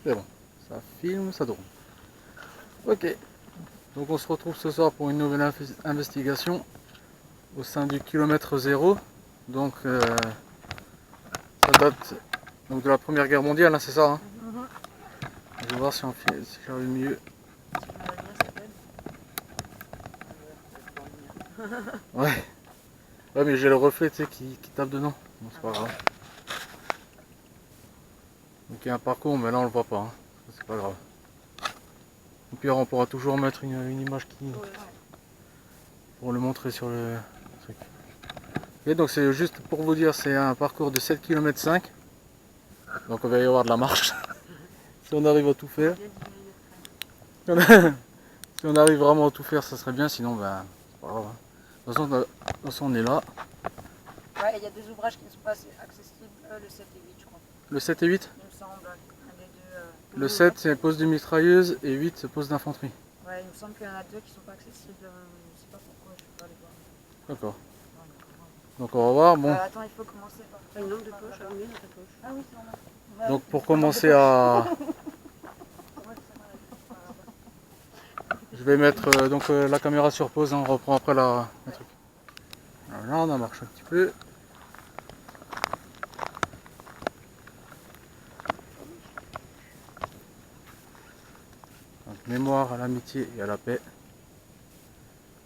C'est bon, ça filme, ça tourne. Ok, donc on se retrouve ce soir pour une nouvelle investigation au sein du kilomètre zéro. Donc ça date donc, de la Première Guerre mondiale, hein, c'est ça, hein. Je vais voir si si j'arrive mieux. Ouais, ouais, mais j'ai le reflet, tu sais, qui tape dedans. Bon, c'est pas grave. Donc il y a un parcours, mais là on le voit pas, hein. C'est pas grave. Au pire, on pourra toujours mettre une image pour le montrer sur le truc. Et donc c'est juste pour vous dire, c'est un parcours de 7,5 km. Donc il va y avoir de la marche. Si on arrive à tout faire. Si on arrive vraiment à tout faire, ça serait bien, sinon ben c'est pas grave, hein. De toute façon, on est là. Ouais, il y a des ouvrages qui ne sont pas accessibles, le 7 et 8 je crois. Le 7 et 8? Il me semble, un des deux. Le 7 c'est poste de mitrailleuse et 8 c'est poste d'infanterie. Ouais, il me semble qu'il y en a deux qui ne sont pas accessibles, je ne sais pas pourquoi, je ne peux pas les voir. D'accord. Donc on va voir, bon. Attends, il faut commencer par... une lampe de poche, allumer dans ta poche. Ah oui, c'est vrai. Donc pour commencer à... Je vais mettre donc la caméra sur pause, hein, on reprend après le truc. Voilà, on a marché un petit peu. Donc, mémoire à l'amitié et à la paix,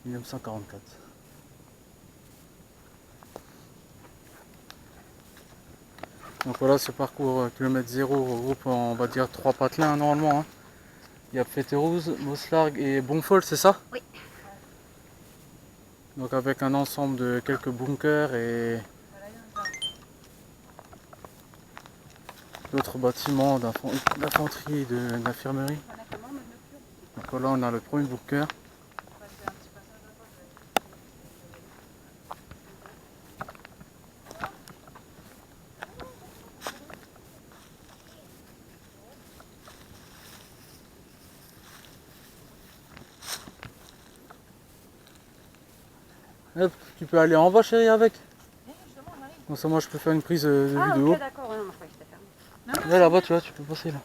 1944. Donc voilà, ce parcours kilomètre zéro regroupe, on va dire, 3 patelins normalement, hein. Il y a Féterouze, Moslargues et Bonfol, c'est ça? Oui. Donc avec un ensemble de quelques bunkers et d'autres bâtiments d'infanterie et d'infirmerie. Donc là on a le premier bunker. Hop, tu peux aller en bas chérie avec. Comme ça moi je peux faire une prise de vidéo. Ok, d'accord, non, je croyais que c'était fermé. Là là-bas tu vois, tu peux passer là.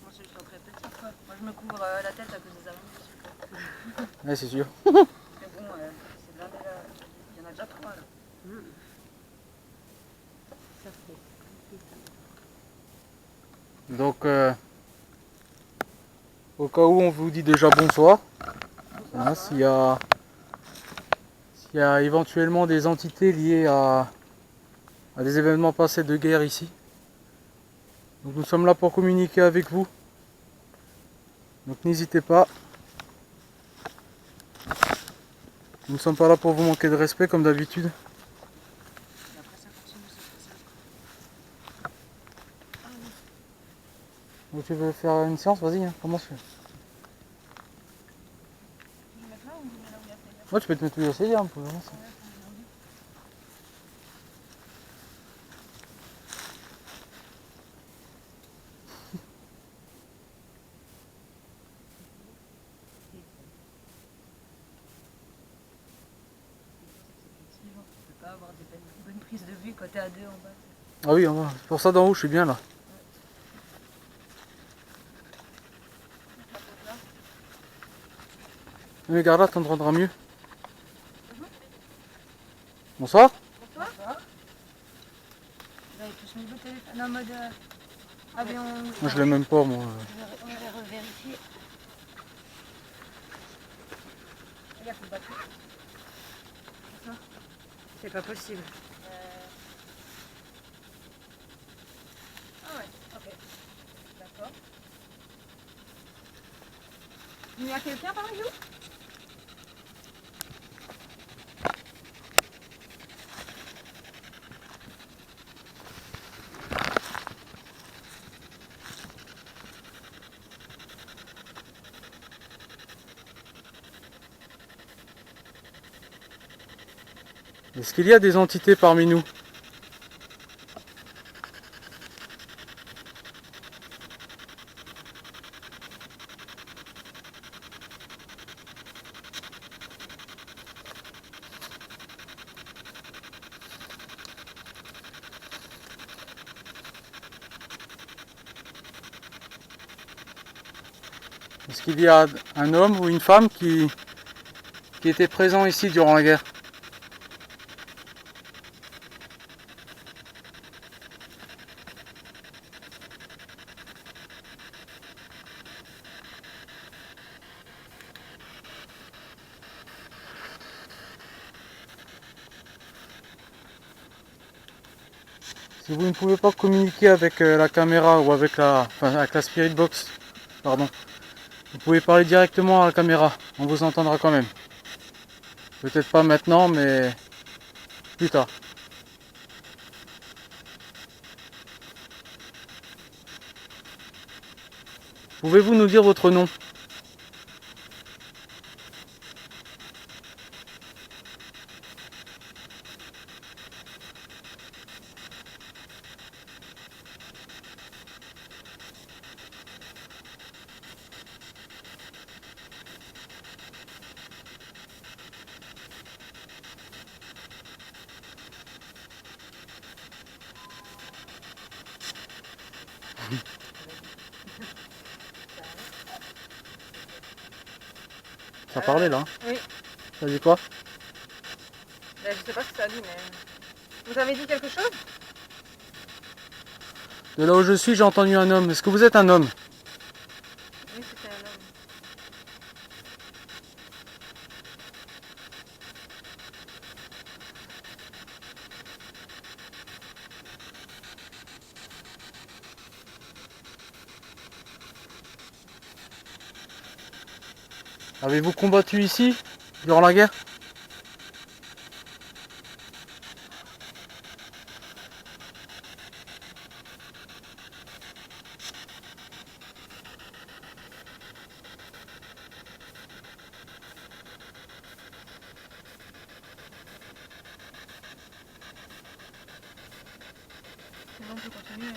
Moi, je suis très petite, quoi. Moi, je me couvre la tête à cause des avions. Ouais, c'est sûr. Mais bon, c'est blindé là. Il y en a déjà 3 là. Ça fait. Donc au cas où on vous dit déjà bonsoir. Hein, s'il y a éventuellement des entités liées à des événements passés de guerre ici. Donc nous sommes là pour communiquer avec vous. Donc n'hésitez pas. Nous ne sommes pas là pour vous manquer de respect comme d'habitude. Donc tu veux faire une séance, vas-y, hein, commence. Ouais, tu peux te mettre où il y a CD, hein, pour le reste. Tu peux pas avoir des bonnes prises de vue quand t'es à deux en bas. Ah oui, c'est pour ça d'en haut, je suis bien là. Mais regarde là, t'entendras mieux. Bonsoir. Bonsoir. Vous avez tous mis vos téléphones en mode avion. Moi je l'ai même pas, moi. On va revérifier. Regarde, faut battre. C'est pas possible. Ah ouais, ok. D'accord. Il y a quelqu'un parmi nous? Est-ce qu'il y a des entités parmi nous? Est-ce qu'il y a un homme ou une femme qui était présent ici durant la guerre? Si vous ne pouvez pas communiquer avec la caméra ou avec la Spirit Box, pardon, vous pouvez parler directement à la caméra, on vous entendra quand même. Peut-être pas maintenant, mais plus tard. Pouvez-vous nous dire votre nom? Ça parlait là? Oui. Ça dit quoi? Ben, je sais pas ce que ça dit, mais... Vous avez dit quelque chose? De là où je suis, j'ai entendu un homme. Est-ce que vous êtes un homme? Oui, c'était un homme. Avez-vous combattu ici, durant la guerre? Sinon, on peut continuer.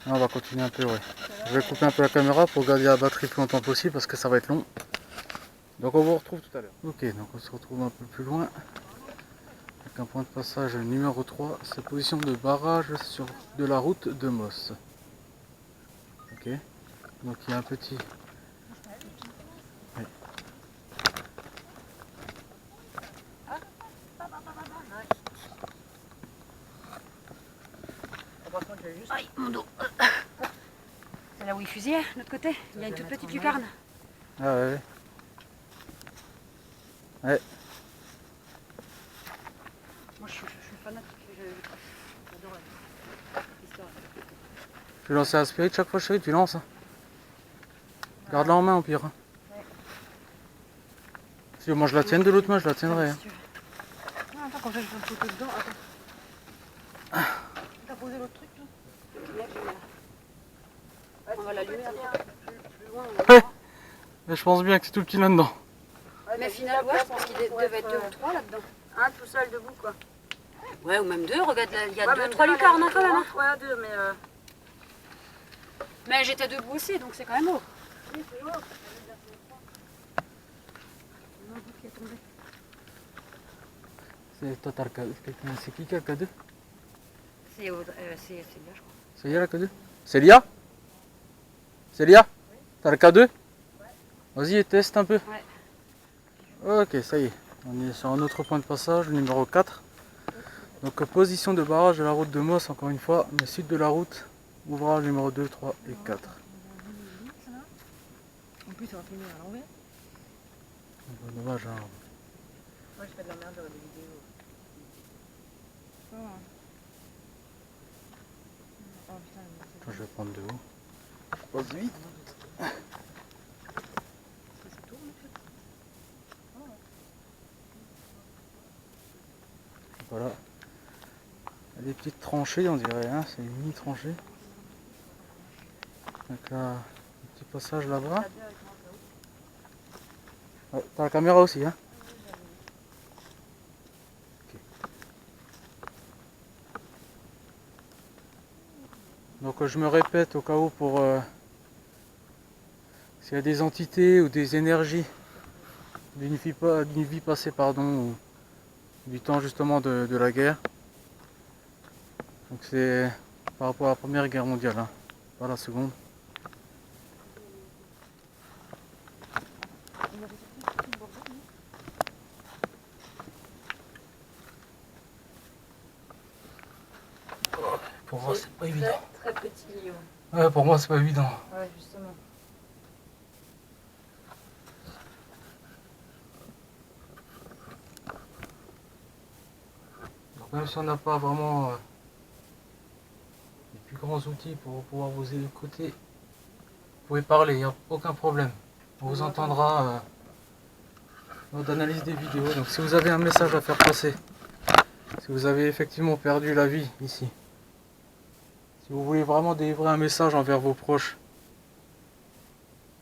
On va continuer un peu, ouais. Je vais couper un peu la caméra pour garder la batterie le plus longtemps possible parce que ça va être long. Donc on vous retrouve tout à l'heure. Ok, donc on se retrouve un peu plus loin. Avec un point de passage numéro 3, c'est position de barrage sur de la route de Moss. Ok, donc il y a un petit... Ouais. Aïe, mon dos. C'est là où il fusillait, de l'autre côté. Il y a une toute petite lucarne. Ah ouais. Ouais. Moi, je suis fanatique. J'adore l'histoire. Tu lances la spirit chaque fois, chérie, tu lances. Hein. Garde-la en main au pire. Hein. Ouais. Si moi je la tienne de l'autre main, je la tiendrai. Hein. Non, attends, quand j'ai une photo dedans, attends. T'as posé l'autre truc, là? On va l'allumer après. Plus loin, on va Ouais. Mais je pense bien que c'est tout petit là-dedans. Mais finalement, ouais, je pense qu'il devait être 2 ou 3 là-dedans. Un tout seul debout, quoi. Ouais, ou même 2, regarde, il y a 2-3 lucarnes quand même. Ouais, 2, mais... Mais j'étais debout aussi, donc c'est quand même haut. Oui, c'est haut. Qui est tombé. C'est toi, t'as le K2. C'est qui a le K2? C'est Lia, je crois. C'est Lia le K2? C'est Lia? C'est Lia? Oui. T'as le K2? Ouais. Vas-y, teste un peu. Ouais. Ok, ça y est. On est sur un autre point de passage, le numéro 4. Donc position de barrage de la route de Moss, encore une fois, mais sud de la route, ouvrage numéro 2, 3 et 4. En plus, ça va finir à l'envers. Dommage, hein. Moi, je fais de la merde dans les vidéos. Oh putain, Attends, je vais prendre de haut. Je passe vite. ça tourne, en fait. Voilà. Il y a des petites tranchées, on dirait, hein. C'est une mini-tranchée. Donc là, un petit passage là-bas. Ouais, t'as la caméra aussi, hein. Donc je me répète au cas où pour s'il y a des entités ou des énergies d'une vie passée, pardon, ou du temps justement de la guerre. Donc c'est par rapport à la Première Guerre mondiale, hein, pas la Seconde. Pour moi, c'est pas évident. Très petit livre. Ouais, pour moi, c'est pas évident. Ouais, justement. Donc, même si on n'a pas vraiment les plus grands outils pour pouvoir vous écouter, vous pouvez parler, il n'y a aucun problème. On vous entendra lors d'analyse des vidéos. Donc, si vous avez un message à faire passer, si vous avez effectivement perdu la vie ici, si vous voulez vraiment délivrer un message envers vos proches,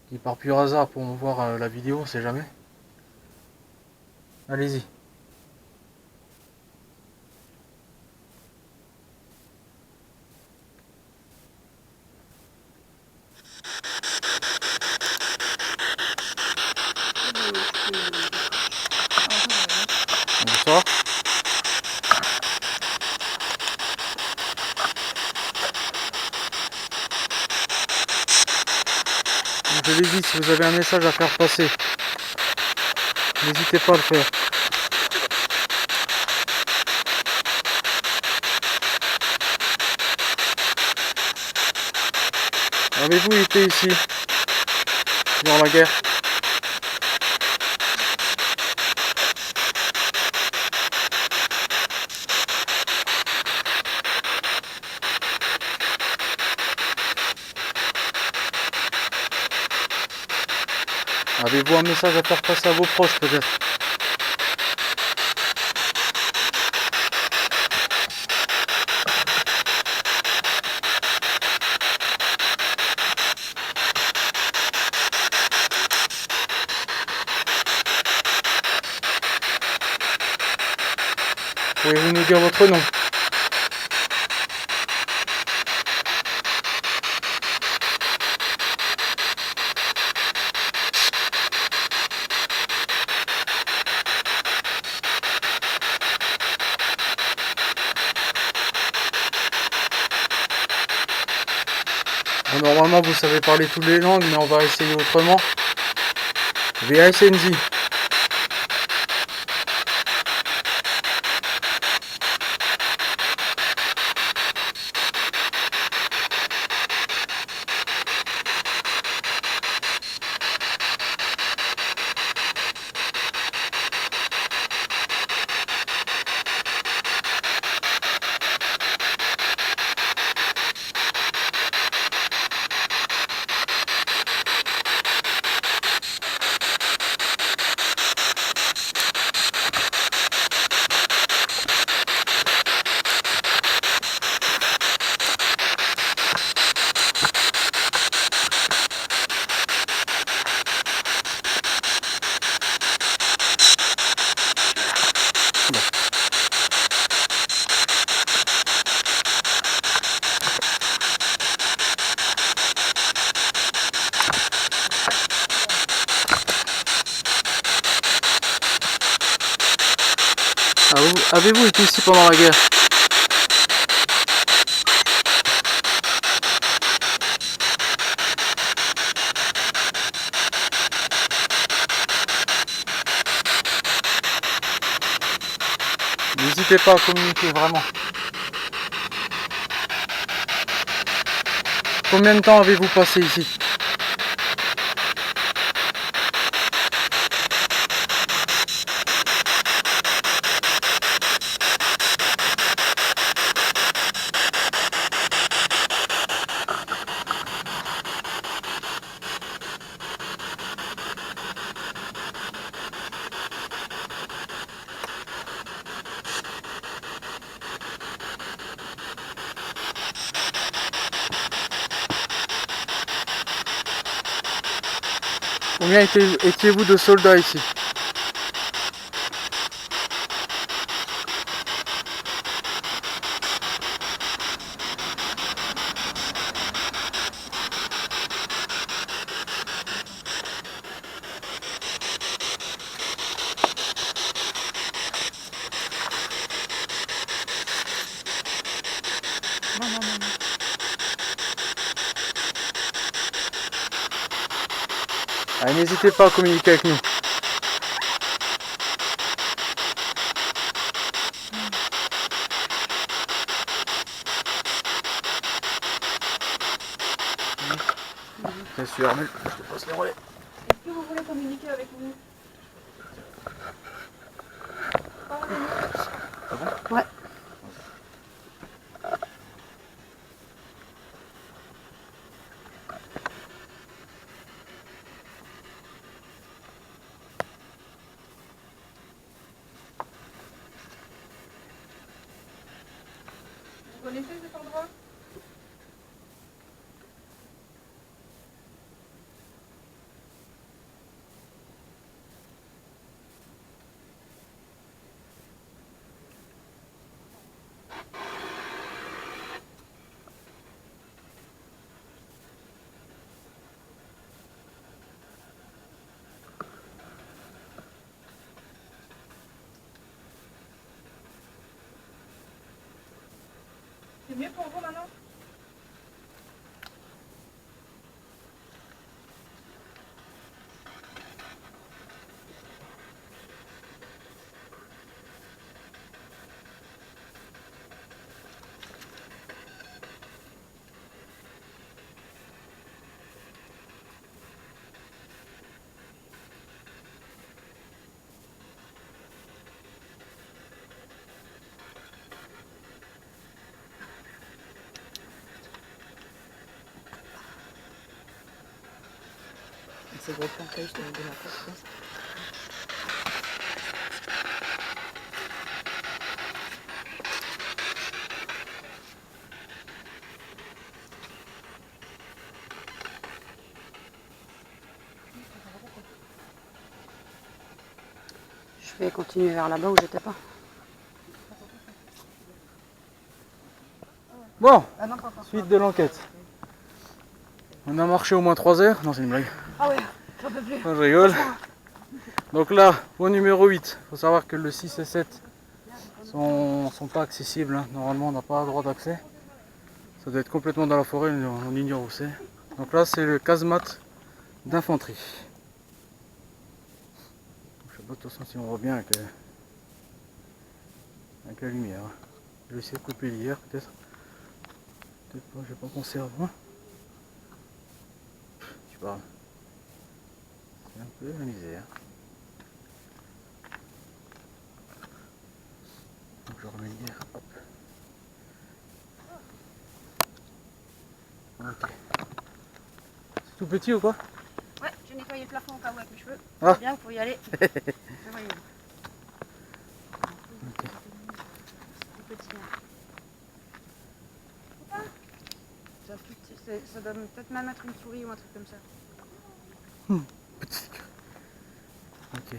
qui par pur hasard pourront voir la vidéo, on sait jamais. Allez-y. Bonsoir. Comme je l'ai dit, si vous avez un message à faire passer, n'hésitez pas à le faire. Avez-vous été ici durant la guerre? Avez-vous un message à faire passer à vos proches peut-être? Pouvez-vous nous dire votre nom? Bon, normalement vous savez parler toutes les langues, mais on va essayer autrement. VASNZ. Avez-vous été ici pendant la guerre? N'hésitez pas à communiquer vraiment. Combien de temps avez-vous passé ici? Combien étiez-vous de soldats ici? Allez, n'hésitez pas à communiquer avec nous. Bien sûr, mais je te passe le relais. Est-ce que vous voulez communiquer avec nous? Ah bon? Ouais. Vous connaissez cet endroit? C'est mieux pour vous maintenant? C'est gros plantage, je te donne la porte. Je vais continuer vers là-bas où j'étais pas. Bon, Ah non, pas encore. suite de l'enquête. On a marché au moins 3 heures. Non, c'est une blague. Ah ouais, j'en peux plus. Non, je rigole. Donc là, point numéro 8. Il faut savoir que le 6 et 7 sont pas accessibles. Hein. Normalement, on n'a pas le droit d'accès. Ça doit être complètement dans la forêt, on ignore où c'est. Donc là, c'est le casemate d'infanterie. Je sais pas de toute façon si on voit bien avec la lumière. Je vais essayer de couper l'hier peut-être. Peut-être pas, j'ai pas pensé avant. Tu parles. C'est un peu la misère. Donc je remets l'hier. Hop. Ok. C'est tout petit ou quoi? Ouais, j'ai nettoyé le plafond au cas où avec mes cheveux. Ah. C'est bien, il faut y aller. Ok. C'est petit. Hein. Ça doit peut-être même être une souris ou un truc comme ça. Petit. Ok.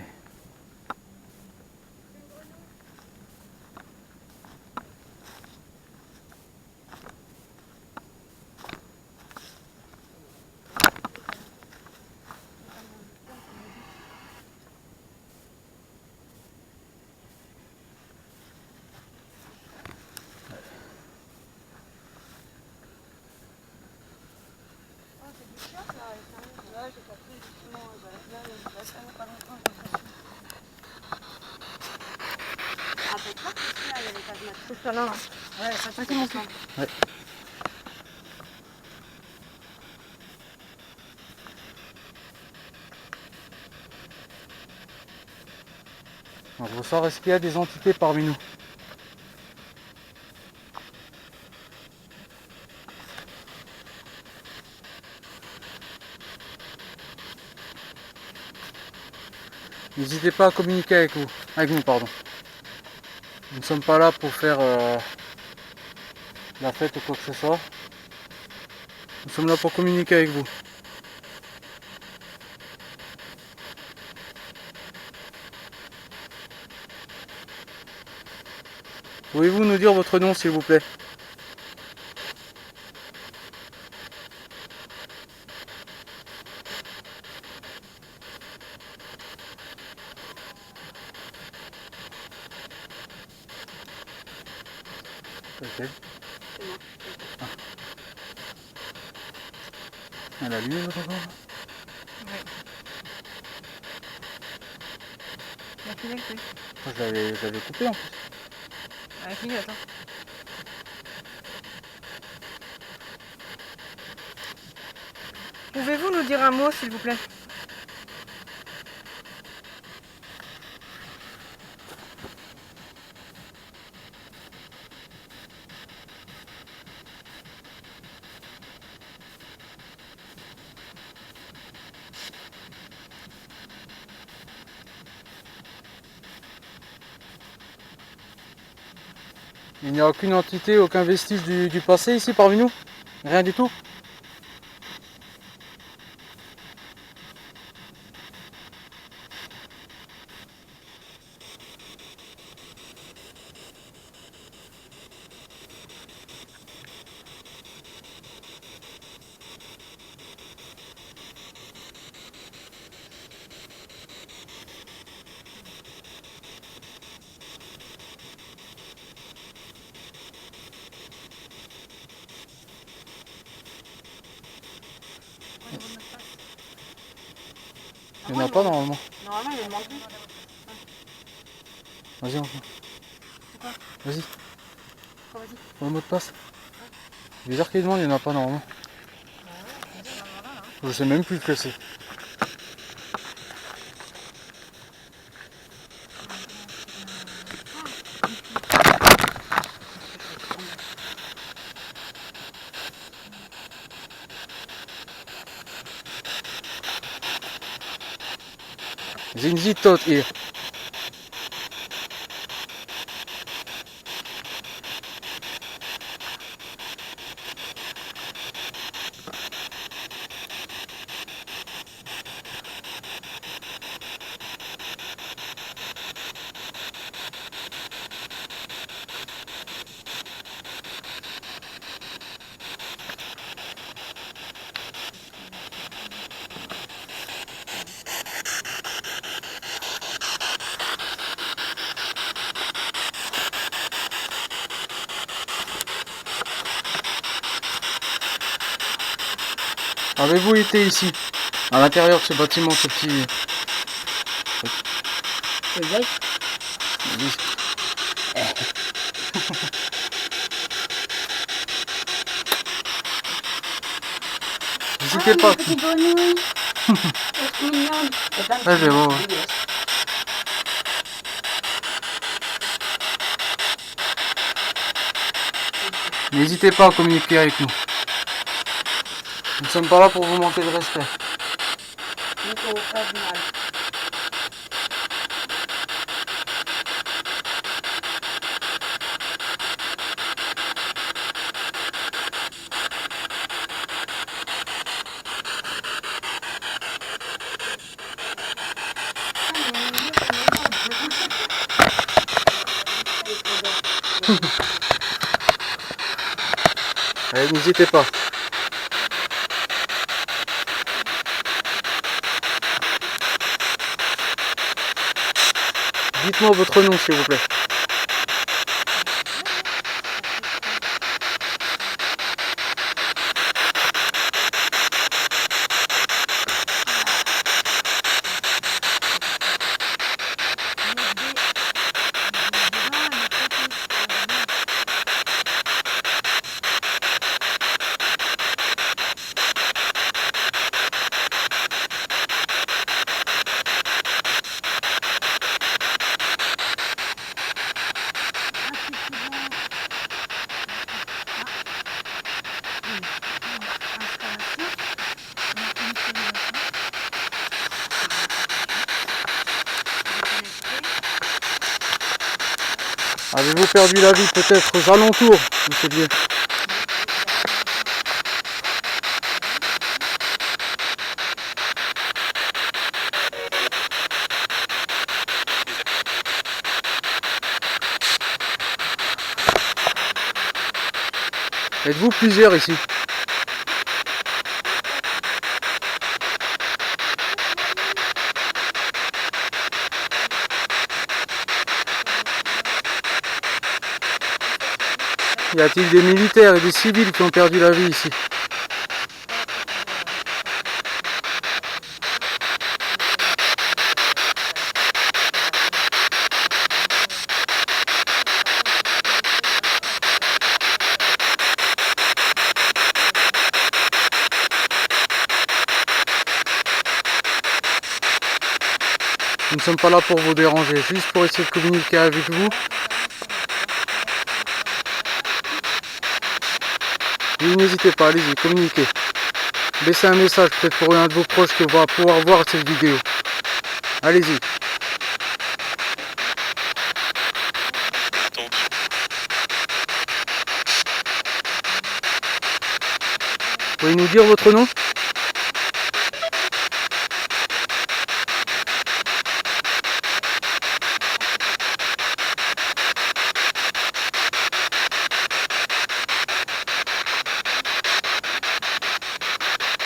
Ah, peut-être là, il y a les casemates. C'est ça là. Ouais, ça c'est mon plan. Ouais. On ressort, est-ce qu'il y a des entités parmi nous? N'hésitez pas à communiquer avec nous, pardon. Nous ne sommes pas là pour faire la fête ou quoi que ce soit. Nous sommes là pour communiquer avec vous. Pouvez-vous nous dire votre nom s'il vous plaît? Ok. Elle a allumé votre encore? La fille, oui. Je l'avais coupé en plus. La fille, attends. Pouvez-vous nous dire un mot, s'il vous plaît? Il n'y a aucune entité, aucun vestige du passé ici parmi nous? Rien du tout? Il n'y en a pas normalement. Normalement, il me manque une. Vas-y, on fait. Quoi? Vas-y, Quoi, vas-y. pour le mot de passe. Bizarre qu'il demande, il n'y en a pas normalement. Je sais même plus ce que c'est. Sind Sie tot hier? Avez-vous été ici, à l'intérieur de ce bâtiment, ce petit... C'est vrai. N'hésitez pas. Petit grenouille. C'est mignonne. Ouais, je vais voir. N'hésitez pas à communiquer avec nous. Nous ne sommes pas là pour vous manquer de respect. Allez, n'hésitez pas. Dites-moi votre nom, s'il vous plaît. Avez-vous perdu la vie peut-être aux alentours de ce lieu? Êtes-vous plusieurs ici? Y a-t-il des militaires et des civils qui ont perdu la vie ici? ne sommes pas là pour vous déranger, juste pour essayer de communiquer avec vous. Oui, n'hésitez pas, allez-y, communiquez. Laissez un message peut-être pour un de vos proches qui va pouvoir voir cette vidéo. Allez-y. Vous pouvez nous dire votre nom ?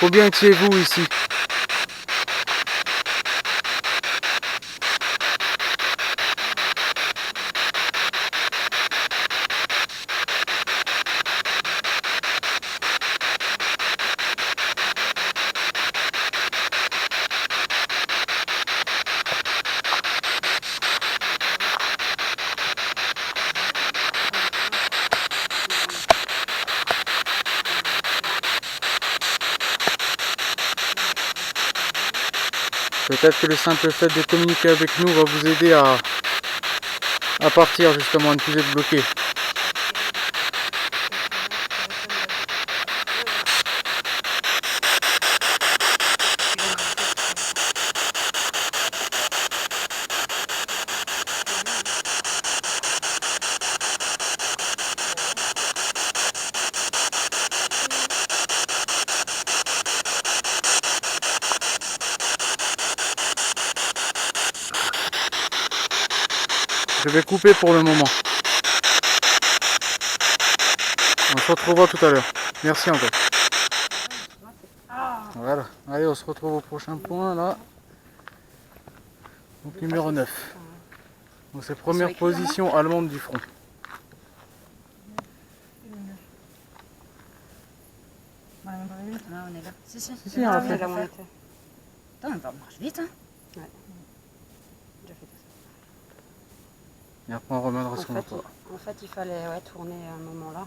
Combien étiez-vous ici? Peut-être que le simple fait de communiquer avec nous va vous aider à partir justement, à ne plus être bloqué. Je vais couper pour le moment. On se retrouvera tout à l'heure. Merci encore. Voilà. Allez, on se retrouve au prochain point là. Donc numéro 9. Donc c'est première position allemande du front. On est là. Si, Si, on l'a fait. Attends, on marche vite, hein. Ouais. Déjà fait tout ça. Et après on reviendra sur notre pas. En fait, il fallait tourner à un moment là.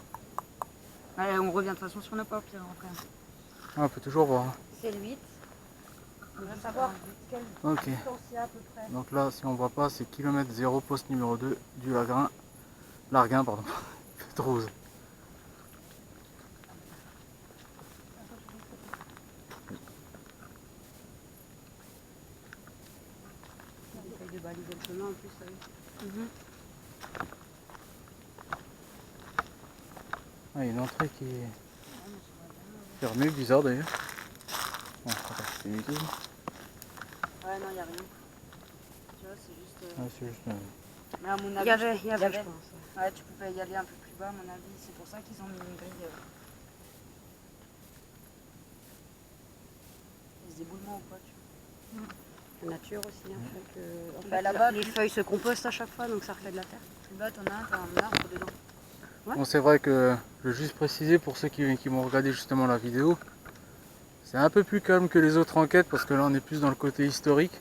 Allez, on revient de toute façon sur nos pas, puis après. Ah, on peut toujours voir. Hein. C'est le 8. On va savoir quelle distance il y a à peu près. Donc là, si on voit pas, c'est kilomètre 0, poste numéro 2 du Larguin, pardon. Fête rose. On essaye de baliser le chemin en plus, ça y est. Ah, il y a une entrée qui est fermée, bizarre d'ailleurs. Bon, c'est inutile. Ouais, non, il n'y a rien. Tu vois, c'est juste. Ah, c'est juste. Mais à mon avis, il y avait, je pense. Ouais, tu pouvais y aller un peu plus bas, à mon avis. C'est pour ça qu'ils ont mis une grille. Des éboulements ou quoi, tu vois. La nature aussi, hein, fait que. En fait, là-bas, les feuilles se compostent à chaque fois, donc ça refait de la terre. Plus bas, t'as un arbre dedans. Ouais. Bon, c'est vrai que je veux juste préciser pour ceux qui vont regarder justement la vidéo, c'est un peu plus calme que les autres enquêtes parce que là on est plus dans le côté historique.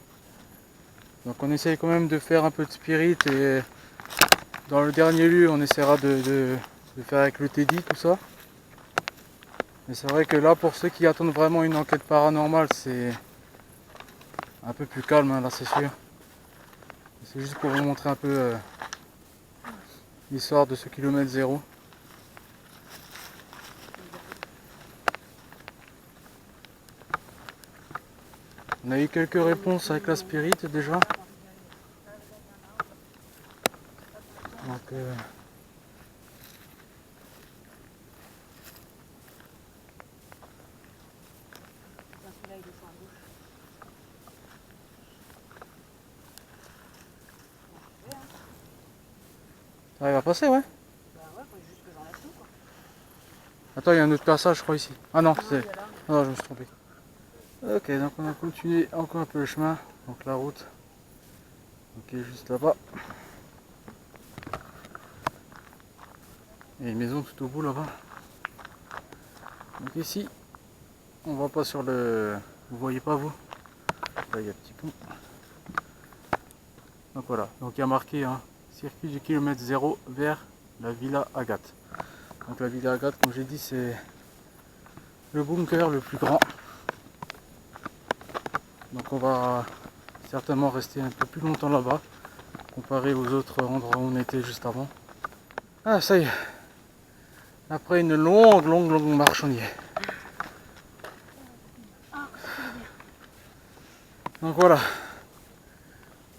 Donc on essaye quand même de faire un peu de spirit et dans le dernier lieu on essaiera de faire avec le Teddy tout ça. Mais c'est vrai que là pour ceux qui attendent vraiment une enquête paranormale c'est un peu plus calme hein, là c'est sûr. C'est juste pour vous montrer un peu l'histoire de ce kilomètre 0. On a eu quelques réponses avec la spirit déjà. Donc, ça arrive à passer, ouais. Attends, il y a un autre passage, je crois, ici. Ah non, c'est. Non, je me suis trompé. Ok, donc on va continuer encore un peu le chemin. Donc la route. Ok, juste là-bas. Il y a une maison tout au bout là-bas. Donc ici, on va pas sur le. Vous voyez pas vous? Là, il y a un petit pont. Donc voilà, donc il y a marqué hein, circuit du kilomètre 0 vers la Villa Agathe. Donc la Villa Agathe, comme j'ai dit, c'est le bunker le plus grand. Donc on va certainement rester un peu plus longtemps là-bas, comparé aux autres endroits où on était juste avant. Ah, ça y est. Après une longue marche, on y est. Donc voilà.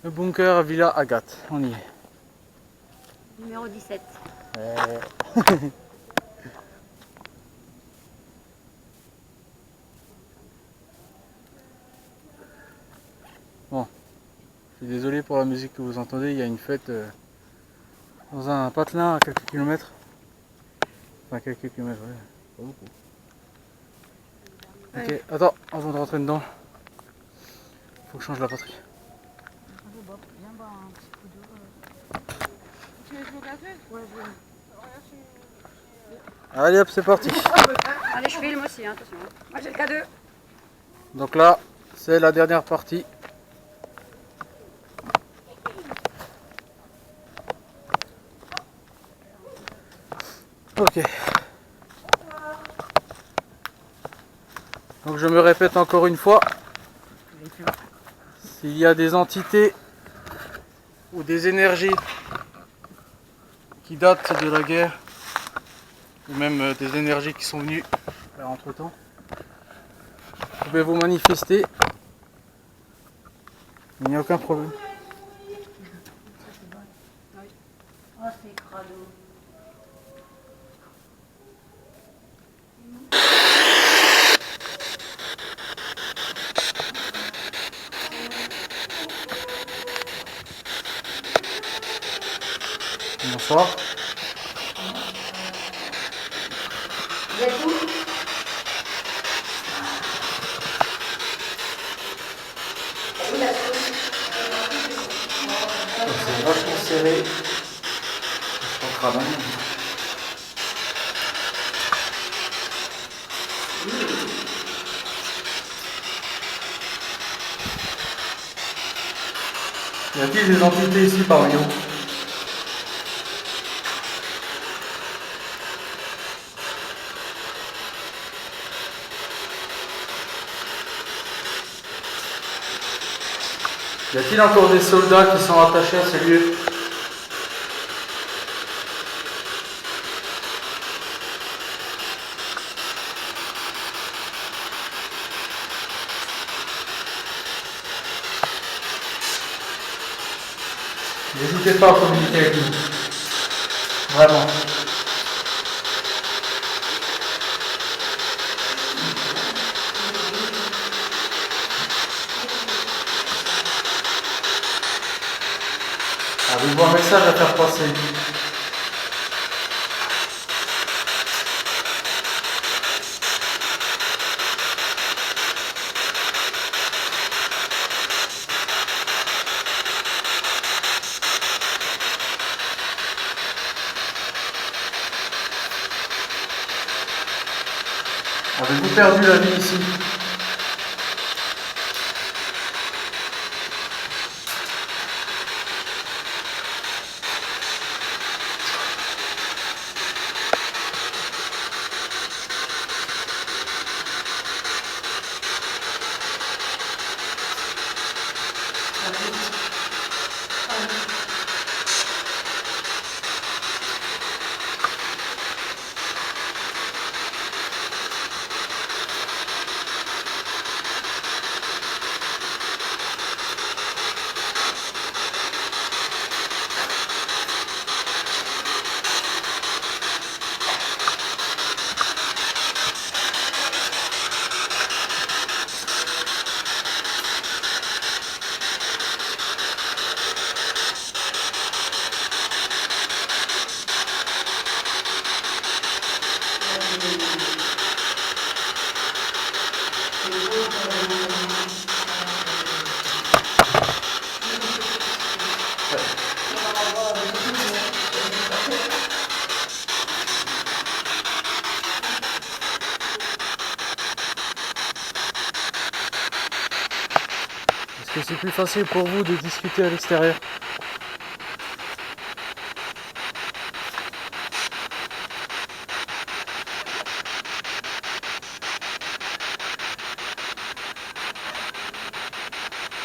Le bunker à Villa Agathe, on y est. Numéro 17. Bon, je suis désolé pour la musique que vous entendez, il y a une fête dans un patelin à quelques kilomètres. Enfin quelques kilomètres, ouais, pas beaucoup. Ok, Ouais. attends, avant de rentrer dedans, faut que je change la batterie. Viens boire un petit coup d'eau. Tu veux jouer au café? Ouais, Allez hop, c'est parti. allez, je filme aussi, hein, attention. Moi j'ai le K2. Donc là, c'est la dernière partie. Ok. Donc je me répète encore une fois, s'il y a des entités ou des énergies qui datent de la guerre, ou même des énergies qui sont venues entre temps, vous pouvez vous manifester, il n'y a aucun problème. Oh, c'est crado. Bonsoir. Vous êtes où? C'est vachement serré. Je crois que y a-t-il des entités ici parmi nous? Y a-t-il encore des soldats qui sont attachés à ce lieu? N'hésitez pas à communiquer avec nous. Vraiment. Avez-vous un message à faire passer? Avez-vous perdu la vie ici? Est-ce que c'est plus facile pour vous de discuter à l'extérieur?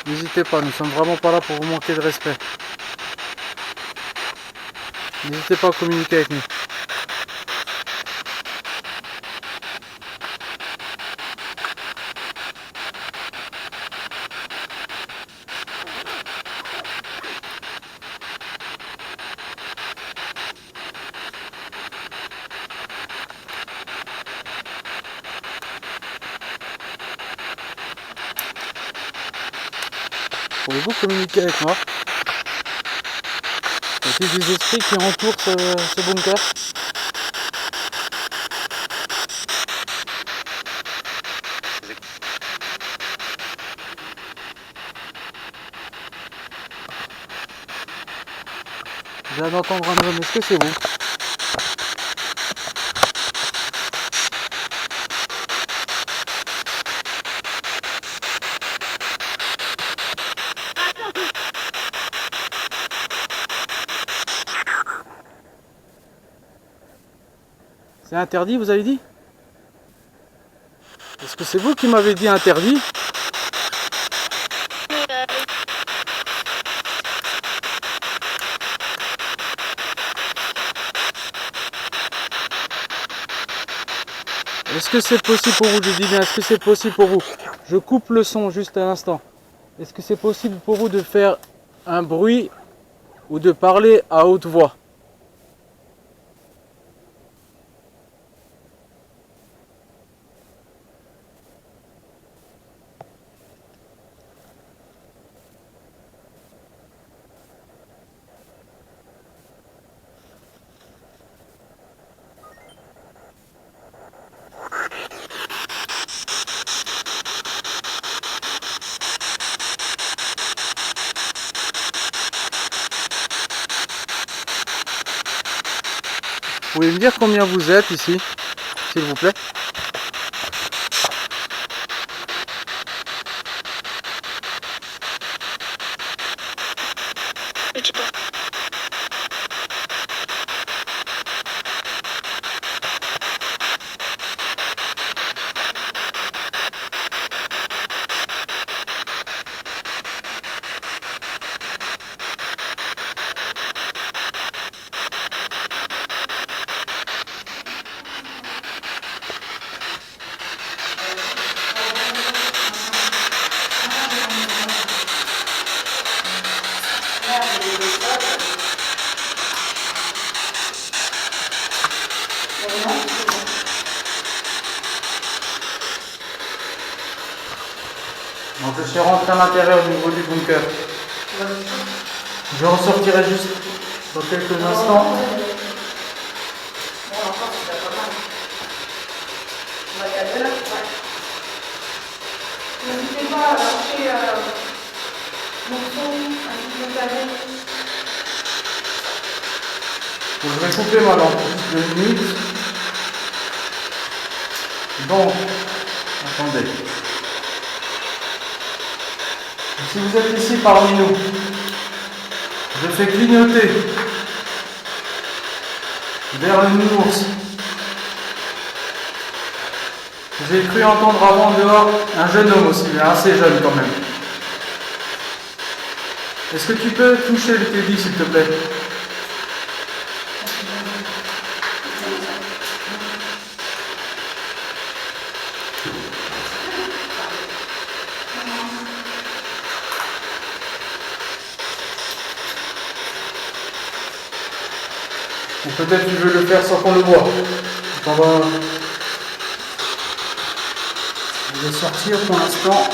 N'hésitez pas, nous sommes vraiment pas là pour vous manquer de respect. N'hésitez pas à communiquer avec nous. Pouvez-vous communiquer avec moi? Y a-t-il des esprits qui entourent ce bunker? Je viens d'entendre un homme, est-ce que c'est vous? C'est interdit, vous avez dit? Est-ce que c'est vous qui m'avez dit interdit? Est-ce que c'est possible pour vous? Je dis bien, est-ce que c'est possible pour vous? Je coupe le son juste un instant. Est-ce que c'est possible pour vous de faire un bruit ou de parler à haute voix? Vous pouvez me dire combien vous êtes ici, s'il vous plaît? Donc je suis rentré à l'intérieur du niveau du bunker. Je ressortirai juste dans quelques instants. N'hésitez pas à lâcher mon son, un petit peu carré. Je vais couper ma lampe de nuit. Bon, attendez. Si vous êtes ici parmi nous, je fais clignoter vers le nounours. J'ai cru entendre avant dehors un jeune homme aussi, mais assez jeune quand même. Est-ce que tu peux toucher le Teddy s'il te plaît? Ou peut-être tu veux le faire sans qu'on le voit. Je vais sortir pour l'instant.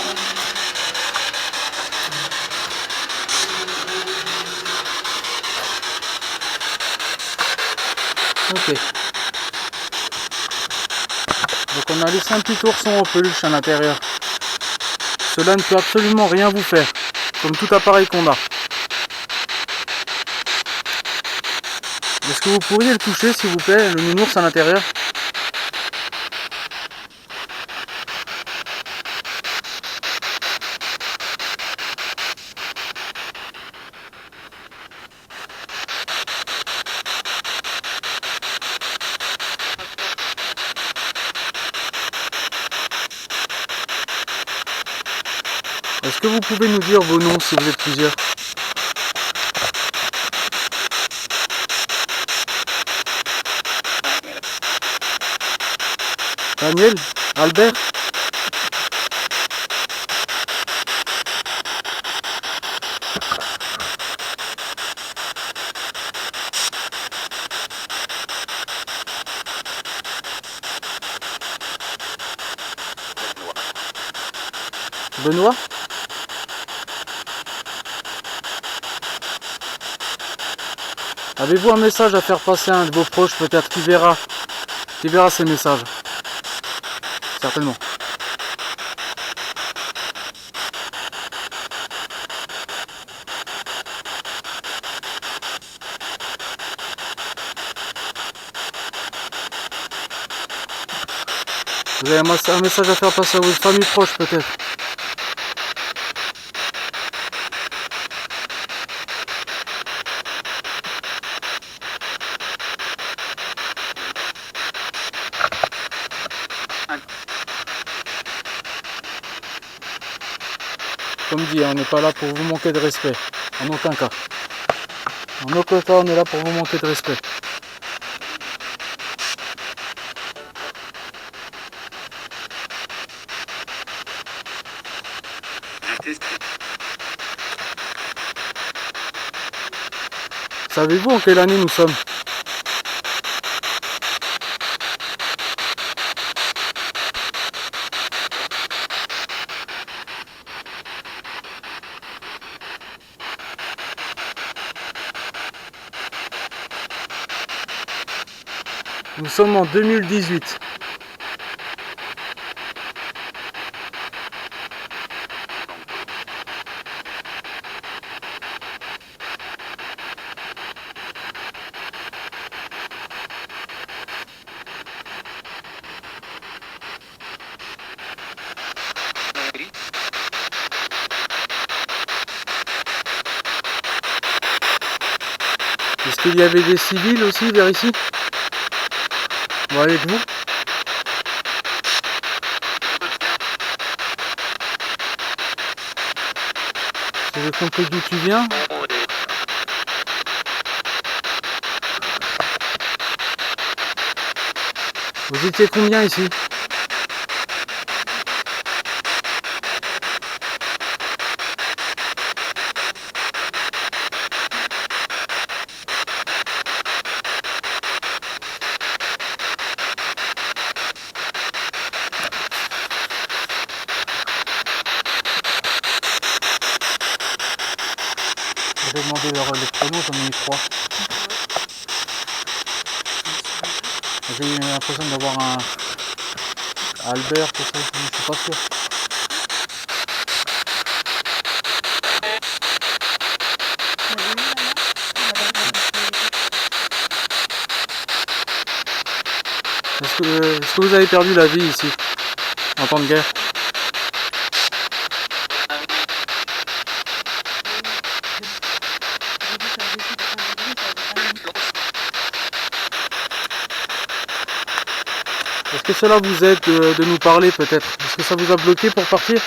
Ok. Donc on a laissé un petit ourson en peluche à l'intérieur. Cela ne peut absolument rien vous faire, comme tout appareil qu'on a. Est-ce que vous pourriez le toucher s'il vous plaît, le nounours à l'intérieur? Est-ce que vous pouvez nous dire vos noms si vous êtes plusieurs? Daniel? Albert? Benoît? Avez-vous un message à faire passer à un de vos proches peut-être qui verra ces messages? Certainement. Vous avez un message à faire passer à votre famille proche peut-être? Comme dit, on n'est pas là pour vous manquer de respect. En aucun cas. En aucun cas, on est là pour vous manquer de respect. Savez-vous en quelle année nous sommes? Nous sommes en 2018. Est-ce qu'il y avait des civils aussi vers ici? Bon, avec vous? Vous avez compris d'où tu viens? Vous étiez combien ici? Je vais demander les prénoms, j'en ai eu 3. J'ai eu l'impression d'avoir un Albert, tout ça, je ne suis pas sûr. Est-ce que vous avez perdu la vie ici, en temps de guerre? Est-ce que cela vous aide de nous parler peut-être? Est-ce que ça vous a bloqué pour partir?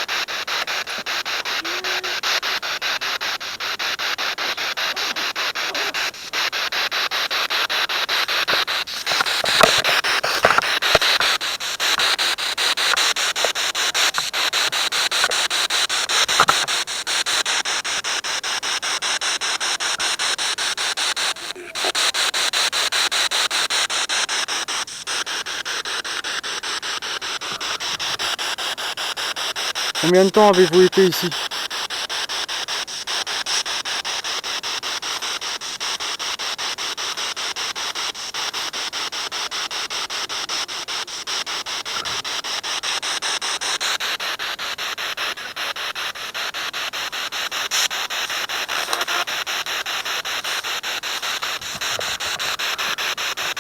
Combien de temps avez-vous été ici?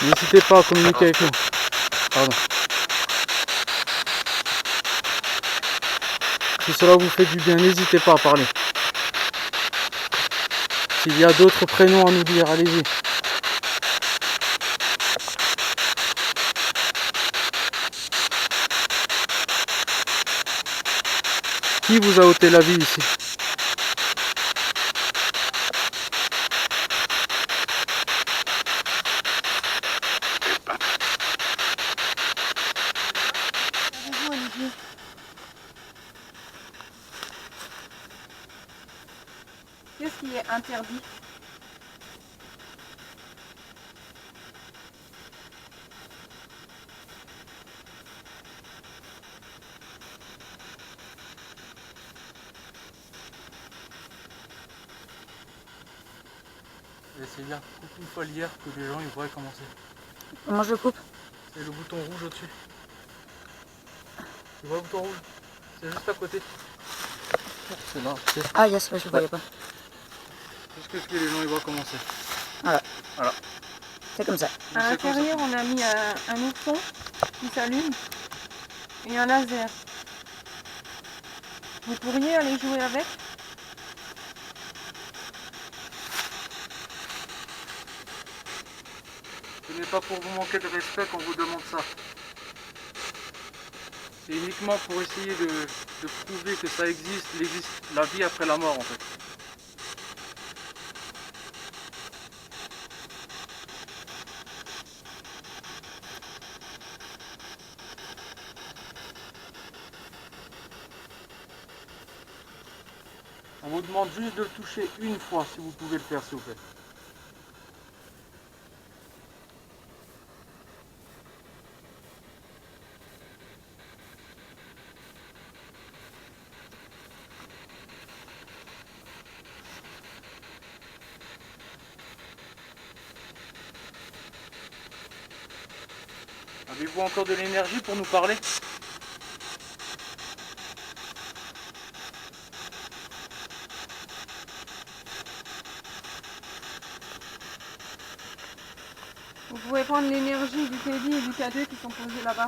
N'hésitez pas à communiquer avec nous. Pardon. Si cela vous fait du bien, n'hésitez pas à parler. S'il y a d'autres prénoms à nous dire, allez-y. Qui vous a ôté la vie ici? Qu'est-ce qui est interdit? C'est bien, coupe une fois l'hier que les gens ils pourraient commencer. Comment je coupe? C'est le bouton rouge au-dessus. Tu vois le bouton rouge? C'est juste à côté. C'est là. Ah yes, je ne voyais pas. C'est ce que les gens ils voient commencer. Voilà. Voilà. C'est comme ça. À l'intérieur, on a mis un ourson qui s'allume et un laser. Vous pourriez aller jouer avec? Ce n'est pas pour vous manquer de respect qu'on vous demande ça. C'est uniquement pour essayer de prouver que ça existe, la vie après la mort en fait. On vous demande juste de le toucher une fois si vous pouvez le faire s'il vous plaît. Avez-vous encore de l'énergie pour nous parler? Vous pouvez prendre l'énergie du Teddy et du K2 qui sont posés là-bas.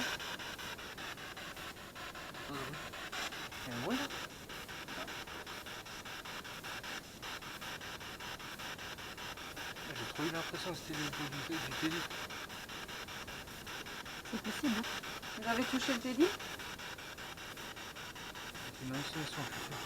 Oui. J'ai trop eu l'impression que c'était du Teddy. C'est possible, hein? Vous avez touché le Teddy? C'est une hallucination, je suis sûr.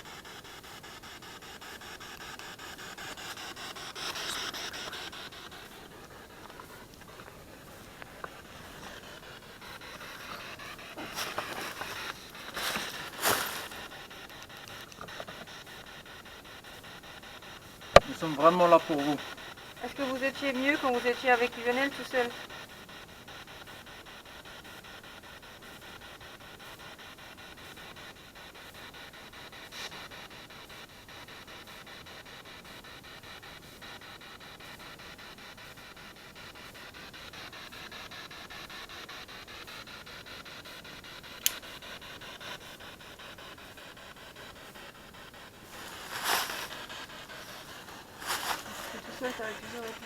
Nous sommes vraiment là pour vous. Est-ce que vous étiez mieux quand vous étiez avec Lionel tout seul? Tout seul, t'aurais toujours été.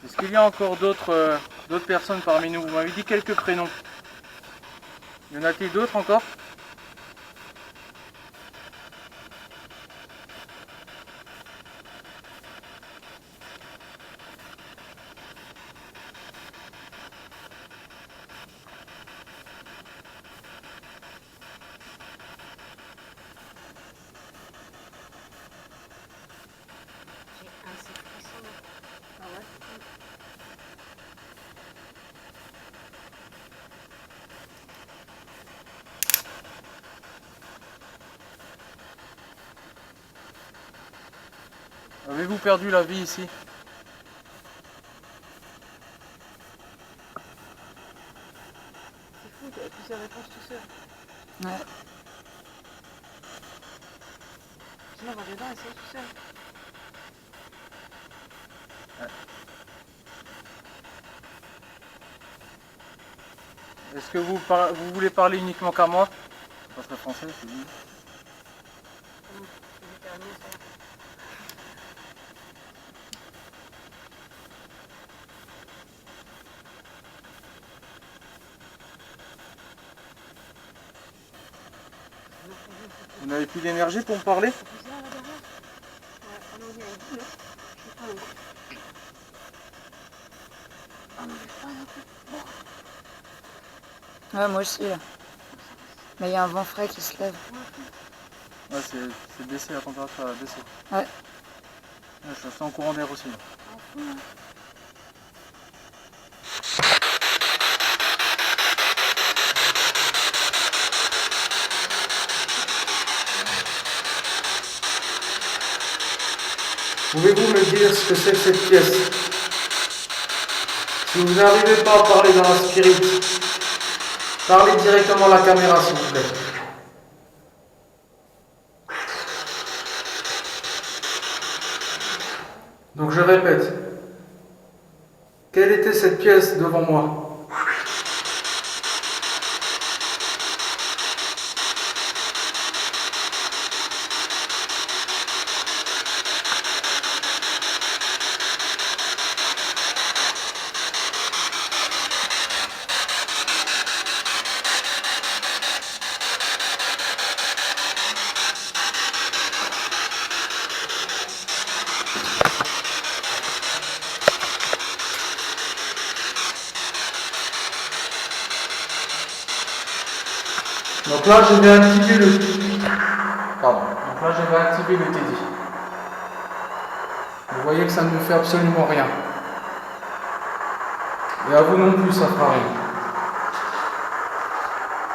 Est-ce qu'il y a encore d'autres personnes parmi nous? Vous m'avez dit quelques prénoms. Y en a-t-il d'autres encore? Avez-vous perdu la vie ici? C'est fou, t'avais plusieurs réponses tout seul. Ouais. Sinon, on va dedans et c'est tout seul. Est-ce que vous voulez parler uniquement qu'à moi? Parce que français, c'est bien. Vous n'avez plus d'énergie pour me parler? Ouais, moi aussi là. Mais il y a un vent frais qui se lève. Ouais, c'est baissé, la température elle a baissé. Ouais. Ouais, je sens un courant d'air aussi. Pouvez-vous me dire ce que c'est que cette pièce? Si vous n'arrivez pas à parler dans la spirit, parlez directement à la caméra s'il vous plaît. Donc je répète, quelle était cette pièce devant moi? Donc là je vais activer le... Pardon. Donc là je vais activer le TD. Vous voyez que ça ne me fait absolument rien. Et à vous non plus ça fera rien.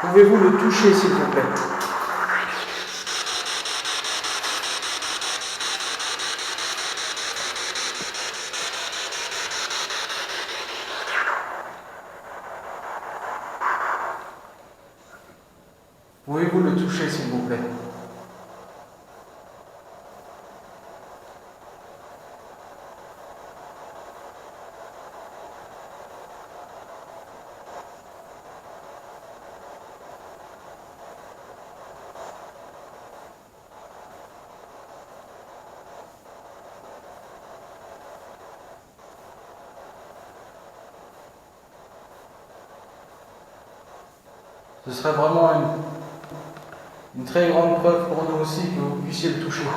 Pouvez-vous le toucher s'il vous plaît? Pouvez-vous le toucher s'il vous plaît? Ce serait vraiment une très grande preuve pour nous aussi que vous puissiez le toucher. Ok,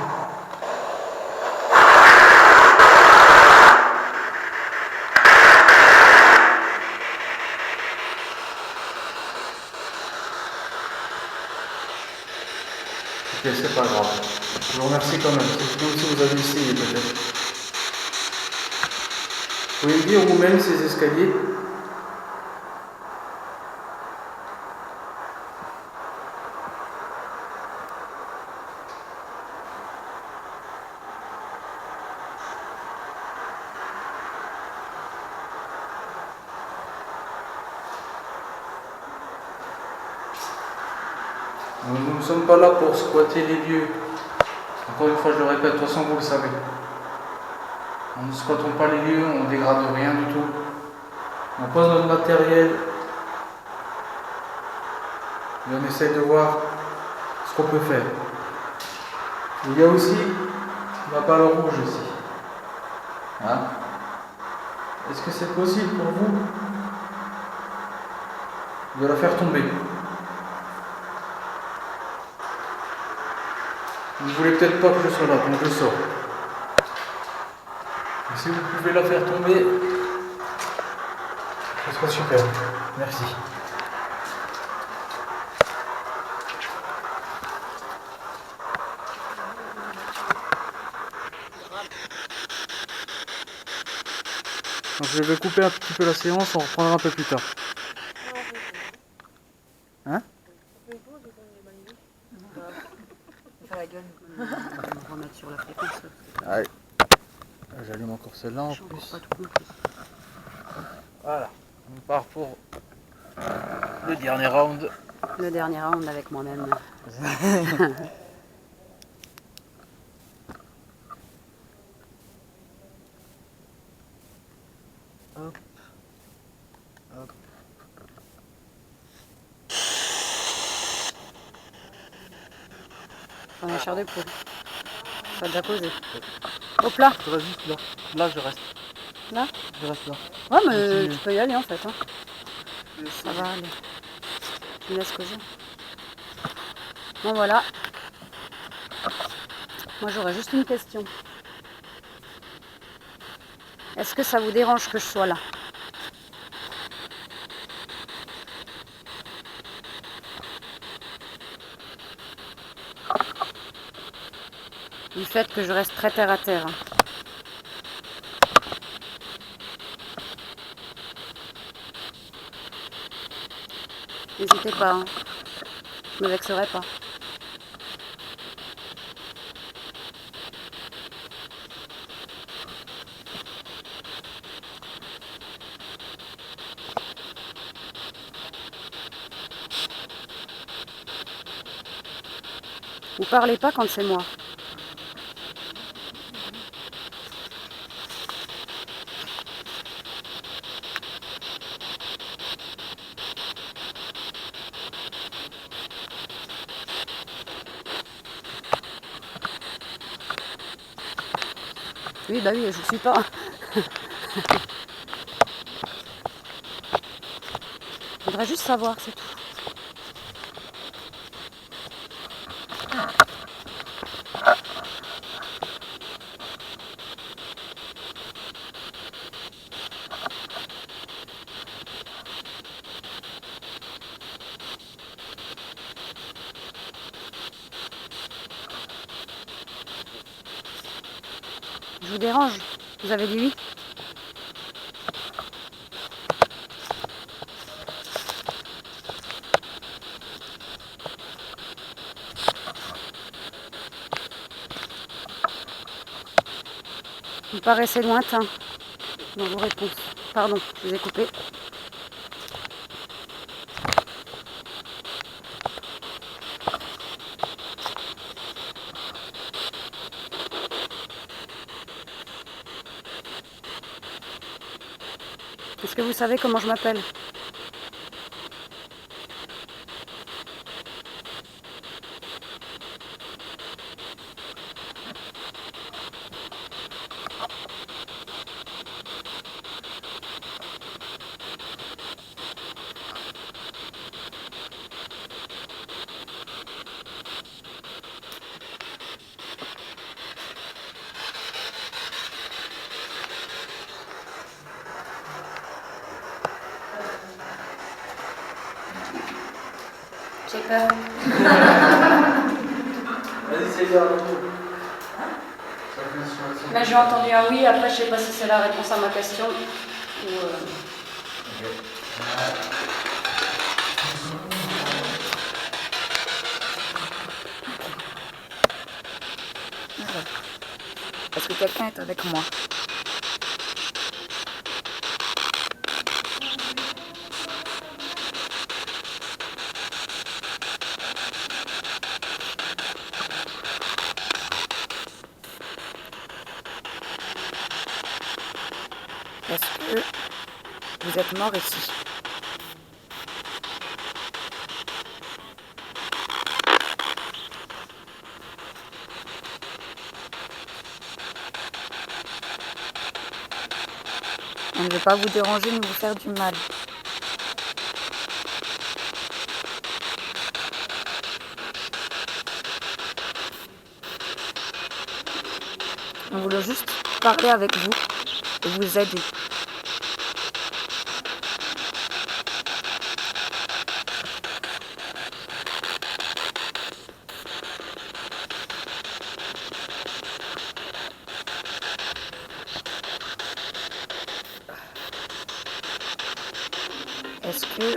c'est pas grave. Je vous remercie quand même. C'est comme si vous avez essayé peut-être. Vous pouvez me dire où mènent ces escaliers? Nous ne sommes pas là pour squatter les lieux. Encore une fois, je le répète, de toute façon, vous le savez. Nous ne squattons pas les lieux, on ne dégrade rien du tout. On pose notre matériel et on essaie de voir ce qu'on peut faire. Il y a aussi la balle rouge ici. Hein? Est-ce que c'est possible pour vous de la faire tomber? Vous ne voulez peut-être pas que je sois là, donc je sors. Et si vous pouvez la faire tomber, ce serait super. Merci. Donc je vais couper un petit peu la séance, on reprendra un peu plus tard. Hein? La gueule, on va remettre sur la fréquence. Allez. J'allume encore celle-là en plus. Voilà, on part pour le dernier round. Le dernier round avec moi-même. Hop. Hop. On a chair de poule. Ça a déjà posé. Hop là. Je reste juste là. Là, je reste. Là? Je reste là. Ouais, mais tu peux y aller en fait. Hein. Ça va aller. Tu me laisses causer. Bon, voilà. Moi, j'aurais juste une question. Est-ce que ça vous dérange que je sois là? fait que je reste très terre à terre. N'hésitez pas, hein. Je me vexerai pas. Vous parlez pas quand c'est moi. Oui, bah oui, je vous suis pas. Je voudrais juste savoir, c'est tout. Je vous dérange? Vous avez dit oui? Vous paraissez lointain dans vos réponses. Pardon, je vous ai coupé. Est-ce que vous savez comment je m'appelle? J'ai peur. Vas-y, c'est bien. Mais j'ai entendu un oui, après je sais pas si c'est la réponse à ma question ou... Est-ce que quelqu'un est avec moi? Est-ce que vous êtes mort ici? On ne veut pas vous déranger ni vous faire du mal. On voulait juste parler avec vous et vous aider. Est-ce que...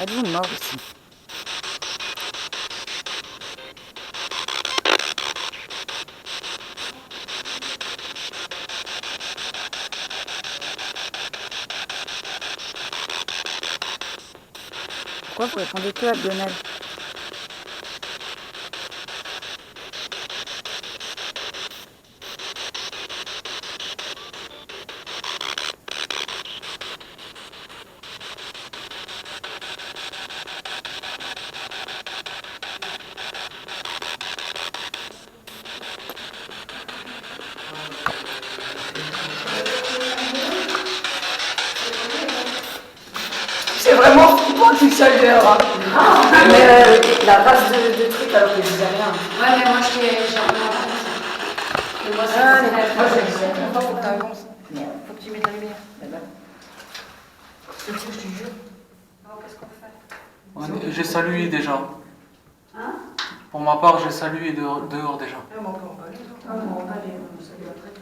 Êtes-vous mort ici? Pourquoi vous répondez que à Lionel? C'est vraiment flippant tout ça dehors. Mais la race de trucs alors que je disais rien. Ouais, mais moi j'ai rien à faire. Et moi, c'est Moi je disais rien. Faut que t'avances. Faut que tu mettes la lumière. Je te jure. Qu'est-ce qu'on fait? J'ai salué déjà. Hein? Pour ma part, j'ai salué dehors déjà. Ah, mais on peut en parler. Ah, bon, on va aller, on salue après.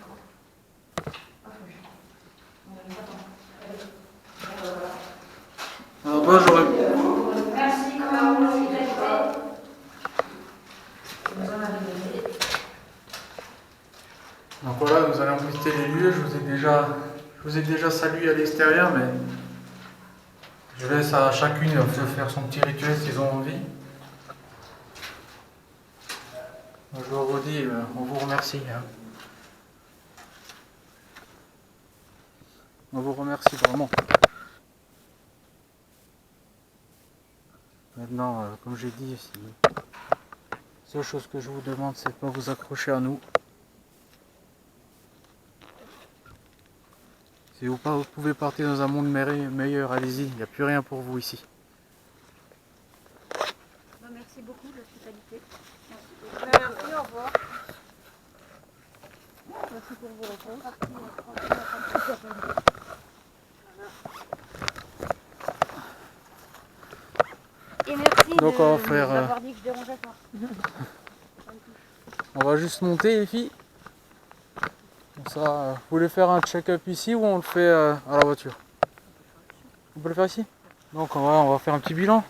Moi, j'aurais... Merci, comment vous êtes fait? Donc voilà, nous allons visiter les lieux. Je vous ai déjà salué à l'extérieur, mais je laisse à chacune de faire son petit rituel s'ils ont envie. Je vous redis, on vous remercie. Hein. On vous remercie vraiment. Maintenant, comme j'ai dit, la seule chose que je vous demande, c'est de ne pas vous accrocher à nous. Si vous pouvez partir dans un monde meilleur, allez-y, il n'y a plus rien pour vous ici. Merci beaucoup de l'hospitalité. Merci, au revoir. Merci pour vos réponses. Et merci Donc on va faire, d'avoir dit que je dérangeais pas. on va juste monter les filles. Comme ça, vous voulez faire un check-up ici ou on le fait à la voiture? On peut le faire ici? Donc on va faire un petit bilan.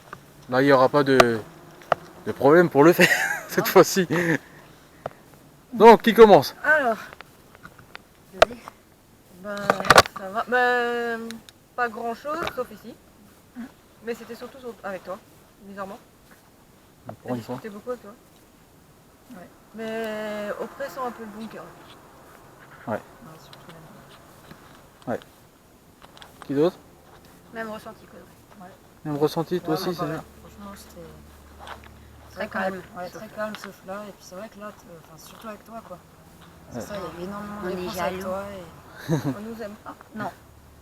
Là il n'y aura pas de problème pour le faire cette fois-ci. Donc qui commence? Alors. Ben, ça va. Ben, pas grand chose, sauf ici. Mais c'était surtout avec toi, bizarrement. Pour J'ai une fois. discuté beaucoup avec toi. Ouais. Mais oppressant un peu le bunker. Ouais. Ouais, surtout même. Qui d'autre? Même ressenti que Même ressenti toi aussi, c'est bien? Franchement, c'était très calme. Ouais, très calme sauf là. Et puis c'est vrai que là, surtout avec toi, quoi. C'est Ouais. ça, il y avait énormément On de est réponses avec jaloux. toi. On nous aime pas. Non.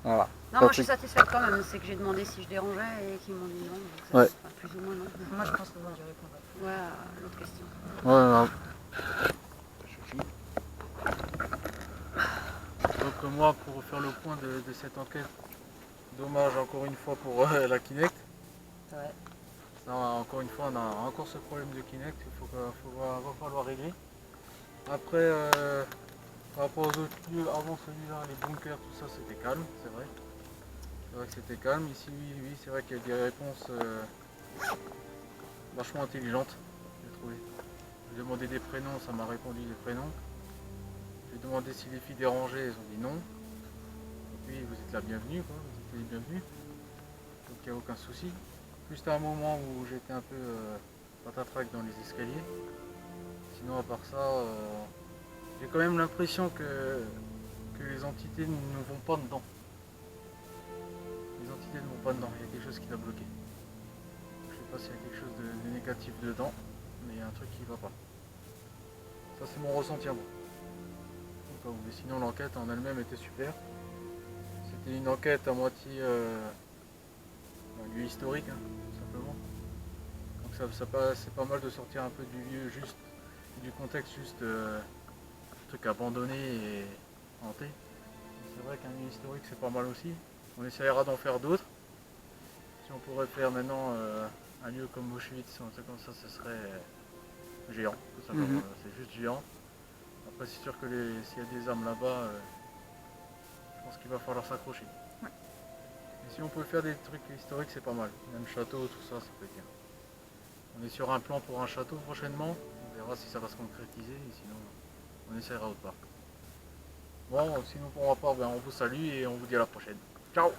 Voilà. Non, moi je suis satisfaite quand même. C'est que j'ai demandé si je dérangeais et qu'ils m'ont dit non. Donc ça, Ouais. enfin, plus ou moins non. Moi, je pense que bon, j'y répondrai. Ouais, à l'autre question. Ouais, donc moi, pour faire le point de cette enquête, dommage encore une fois pour la Kinect. Ouais. Ça, encore une fois, on a encore ce problème de Kinect, va falloir régler. Après, par rapport aux autres lieux, avant celui-là, les bunkers, tout ça, c'était calme, c'est vrai. C'est vrai que c'était calme. Ici, oui, c'est vrai qu'il y a des réponses vachement intelligentes, j'ai trouvé. J'ai demandé des prénoms, ça m'a répondu des prénoms. J'ai demandé si les filles dérangeaient, elles ont dit non. Donc oui, vous êtes la bienvenue, quoi. Vous êtes les bienvenus. Donc il n'y a aucun souci. Juste à un moment où j'étais un peu patatrac dans les escaliers. Sinon à part ça, j'ai quand même l'impression que les entités ne vont pas dedans. Les entités ne vont pas dedans, il y a quelque chose qui l'a bloqué. Je sais pas s'il y a quelque chose de négatif dedans, mais il y a un truc qui va pas. Ça c'est mon ressenti à moi. Mais sinon l'enquête en elle-même était super. C'était une enquête à moitié lieu historique, hein, tout simplement. Donc c'est pas mal de sortir un peu du lieu juste, du contexte juste truc abandonné et hanté. C'est vrai qu'un lieu historique c'est pas mal aussi. On essaiera d'en faire d'autres. Si on pourrait faire maintenant un lieu comme Auschwitz ou un truc comme ça, ce serait géant, tout simplement. C'est juste géant. Après c'est sûr que s'il y a des âmes là-bas, je pense qu'il va falloir s'accrocher. Ouais. Et si on peut faire des trucs historiques, c'est pas mal. Même château, tout ça, ça peut être bien. On est sur un plan pour un château prochainement. On verra si ça va se concrétiser et sinon on essaiera autre part. Bon, sinon pour ma part, on vous salue et on vous dit à la prochaine. Ciao!